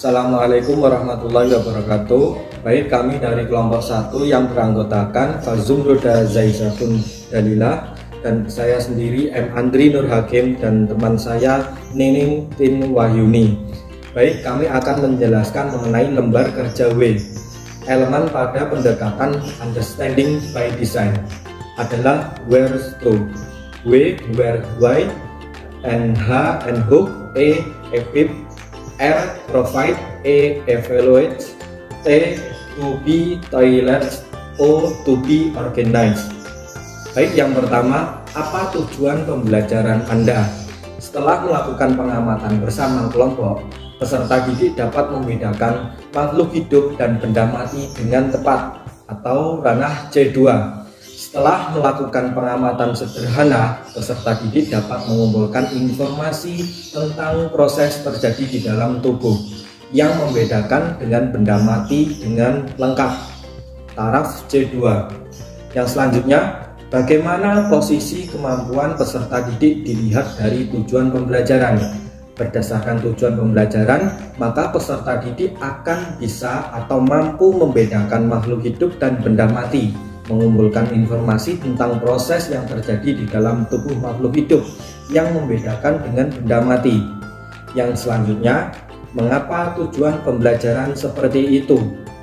Assalamualaikum warahmatullahi wabarakatuh. Baik, kami dari kelompok 1 yang beranggotakan Fazumroda Zaizatun Dalila dan saya sendiri M. Andri Nur Hakim dan teman saya Nining Tin Wahyuni. Baik, kami akan menjelaskan mengenai lembar kerja W. Elemen pada pendekatan understanding by design adalah where to, W, where, why, N, H, and hook, E, equip, R, provide, E, evaluate, T, to be tailored, O, to be organized. Baik, yang pertama, apa tujuan pembelajaran Anda? Setelah melakukan pengamatan bersama kelompok, peserta didik dapat membedakan makhluk hidup dan benda mati dengan tepat atau ranah C2. Setelah melakukan pengamatan sederhana, peserta didik dapat mengumpulkan informasi tentang proses terjadi di dalam tubuh yang membedakan dengan benda mati dengan lengkap, taraf C2. Yang selanjutnya, bagaimana posisi kemampuan peserta didik dilihat dari tujuan pembelajaran. Berdasarkan tujuan pembelajaran, maka peserta didik akan bisa atau mampu membedakan makhluk hidup dan benda mati, mengumpulkan informasi tentang proses yang terjadi di dalam tubuh makhluk hidup yang membedakan dengan benda mati. Yang selanjutnya, mengapa tujuan pembelajaran seperti itu?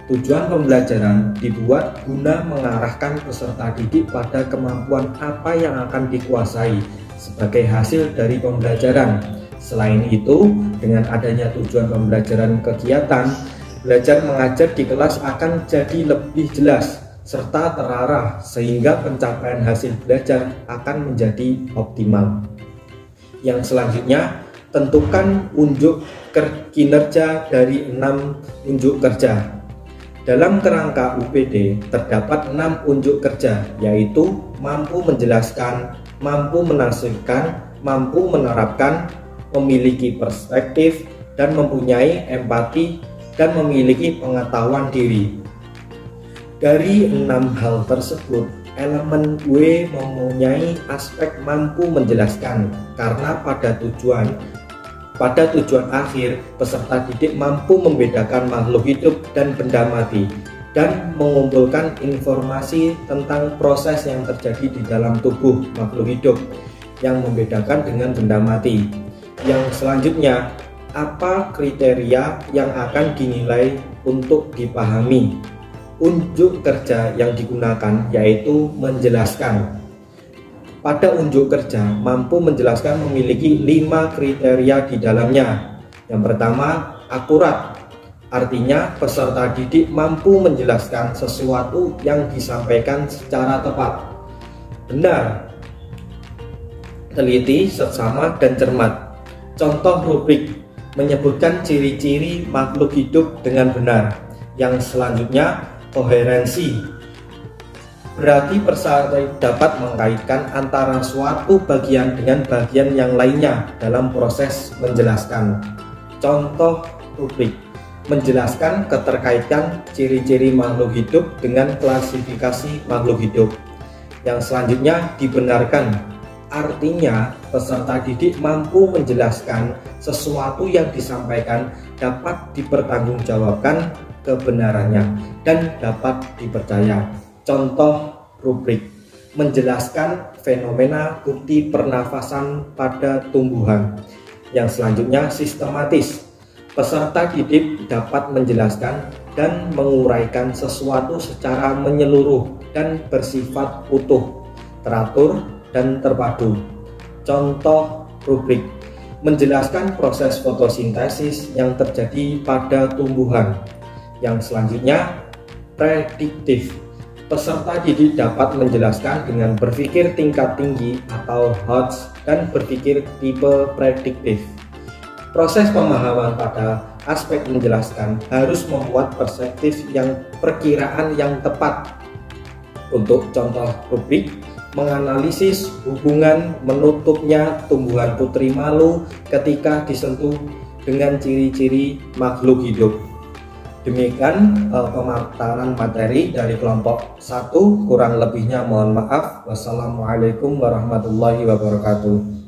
Tujuan pembelajaran dibuat guna mengarahkan peserta didik pada kemampuan apa yang akan dikuasai sebagai hasil dari pembelajaran. Selain itu, dengan adanya tujuan pembelajaran kegiatan, belajar mengajar di kelas akan jadi lebih jelas serta terarah sehingga pencapaian hasil belajar akan menjadi optimal. Yang selanjutnya, tentukan unjuk kinerja dari 6 unjuk kerja. Dalam kerangka UPD terdapat 6 unjuk kerja, yaitu mampu menjelaskan, mampu menafsirkan, mampu menerapkan, memiliki perspektif, dan mempunyai empati dan memiliki pengetahuan diri. Dari 6 hal tersebut, elemen W mempunyai aspek mampu menjelaskan karena pada tujuan akhir peserta didik mampu membedakan makhluk hidup dan benda mati dan mengumpulkan informasi tentang proses yang terjadi di dalam tubuh makhluk hidup yang membedakan dengan benda mati. Yang selanjutnya, apa kriteria yang akan dinilai untuk dipahami? Unjuk kerja yang digunakan yaitu menjelaskan. Pada unjuk kerja mampu menjelaskan memiliki 5 kriteria di dalamnya. Yang pertama, akurat. Artinya peserta didik mampu menjelaskan sesuatu yang disampaikan secara tepat. Benar. Teliti, seksama, dan cermat. Contoh rubrik menyebutkan ciri-ciri makhluk hidup dengan benar. Yang selanjutnya, koherensi. Berarti peserta dapat mengkaitkan antara suatu bagian dengan bagian yang lainnya dalam proses menjelaskan. Contoh rubrik menjelaskan keterkaitan ciri-ciri makhluk hidup dengan klasifikasi makhluk hidup. Yang selanjutnya, dibenarkan. Artinya peserta didik mampu menjelaskan sesuatu yang disampaikan dapat dipertanggungjawabkan kebenarannya dan dapat dipercaya. Contoh rubrik menjelaskan fenomena bukti pernafasan pada tumbuhan. Yang selanjutnya, sistematis. Peserta didik dapat menjelaskan dan menguraikan sesuatu secara menyeluruh dan bersifat utuh, teratur, dan terpadu. Contoh rubrik menjelaskan proses fotosintesis yang terjadi pada tumbuhan. Yang selanjutnya, prediktif. Peserta didik dapat menjelaskan dengan berpikir tingkat tinggi atau HOTS dan berpikir tipe prediktif. Proses pemahaman pada aspek menjelaskan harus membuat perspektif yang perkiraan yang tepat. Untuk contoh rubrik, menganalisis hubungan menutupnya tumbuhan putri malu ketika disentuh dengan ciri-ciri makhluk hidup. Demikian pemaparan materi dari kelompok 1, kurang lebihnya mohon maaf. Wassalamualaikum warahmatullahi wabarakatuh.